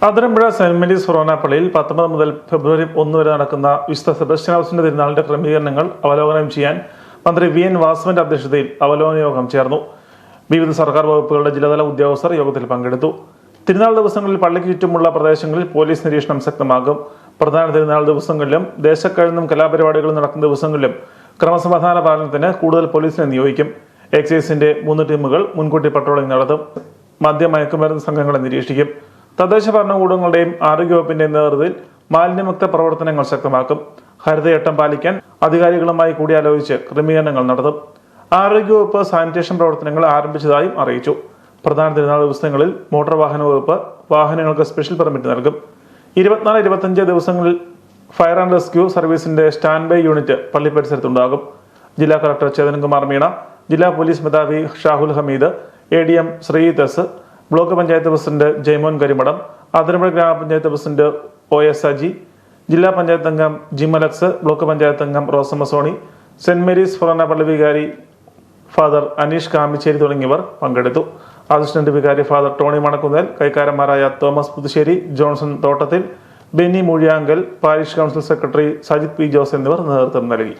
Athirampuzha saint Mary's ഫൊറോന പള്ളിയിൽ 19 മുതൽ ഫെബ്രുവരി 1 വരെ നടക്കുന്ന വിശുദ്ധ സെബസ്റ്റ്യൻ ഹൗസിന്റെ തിരുനാളിന്റെ ക്രമീകരണങ്ങൾ അവലോകനം ചെയ്യാൻ മന്ത്രി വി.എൻ. വാസവന്റെ അധ്യക്ഷതയിൽ അവലോകന യോഗം ചേർന്നു. വിവിധ സർക്കാർ വകുപ്പുകളുടെ ജില്ലാതല ഉദ്യോഗസ്ഥർ യോഗത്തിൽ പങ്കെടുത്തു. തിരുനാൾ ദിവസങ്ങളിൽ പള്ളിക്ക് ചുറ്റുമുള്ള പ്രദേശങ്ങളിൽ പോലീസ് നിരീക്ഷണം ശക്തമാക്കും. പ്രധാന തിരുനാൾ ദിവസങ്ങളിലും ദേശക്കഴിഞ്ഞും കലാപരിപാടികൾ നടക്കുന്ന ദിവസങ്ങളിലും ക്രമസമാധാന പാലനത്തിന് കൂടുതൽ പോലീസിനെ നിയോഗിക്കും. എക്സൈസിന്റെ 3 ടീമുകൾ മുൻകൂട്ടി പട്രോളിംഗ് നടത്തും. മദ്യമയക്കുമരുന്ന് സംഘങ്ങളെ നിരീക്ഷിക്കും. തദ്ദേശ ഭരണകൂടങ്ങളുടെയും ആരോഗ്യവകുപ്പിന്റെയും നേതൃത്വത്തിൽ മാലിന്യമുക്ത പ്രവർത്തനങ്ങൾ ശക്തമാക്കും. ഹരിതയട്ടം പാലിക്കാൻ അധികാരികളുമായി കൂടിയാലോചിച്ച് ക്രമീകരണങ്ങൾ നടത്തും. ആരോഗ്യവകുപ്പ് സാനിറ്റേഷൻ പ്രവർത്തനങ്ങൾ ആരംഭിച്ചതായും അറിയിച്ചു. പ്രധാന തിരുനാൾ ദിവസങ്ങളിൽ മോട്ടോർ വാഹന വകുപ്പ് വാഹനങ്ങൾക്ക് സ്പെഷ്യൽ പെർമിറ്റ് നൽകും. 24-25 ദിവസങ്ങളിൽ ഫയർ ആൻഡ് റെസ്ക്യൂ സർവീസിന്റെ സ്റ്റാൻഡ് ബൈ യൂണിറ്റ് പള്ളി പരിസരത്തുണ്ടാകും. ജില്ലാ കളക്ടർ ചേതൻകുമാർ മീണ, ജില്ലാ പോലീസ് മേധാവി Shahul Hameed, ADM Sreejith S, block panchayat president Jaimon Karimadom, Athirampuzha ഗ്രാമപഞ്ചായത്ത് പ്രസിഡന്റ് OS അജി, ജില്ലാ പഞ്ചായത്ത് അംഗം ജിം അലക്സ്, ബ്ലോക്ക് പഞ്ചായത്ത് അംഗം റോസമ്മ സോണി, സെന്റ് മേരീസ് ഫൊറോന പള്ളി വികാരി ഫാദർ അനീഷ് കാമിച്ചേരി തുടങ്ങിയവർ പങ്കെടുത്തു. അസിസ്റ്റന്റ് വികാരി ഫാദർ ടോണി മണക്കുന്നേൽ, കൈക്കാരന്മാരായ Thomas Puthussery, Johnson Thottathil, Benny Moozhiyankal, parish council secretary Sajith P. Jose എന്നിവർ നേതൃത്വം നൽകി.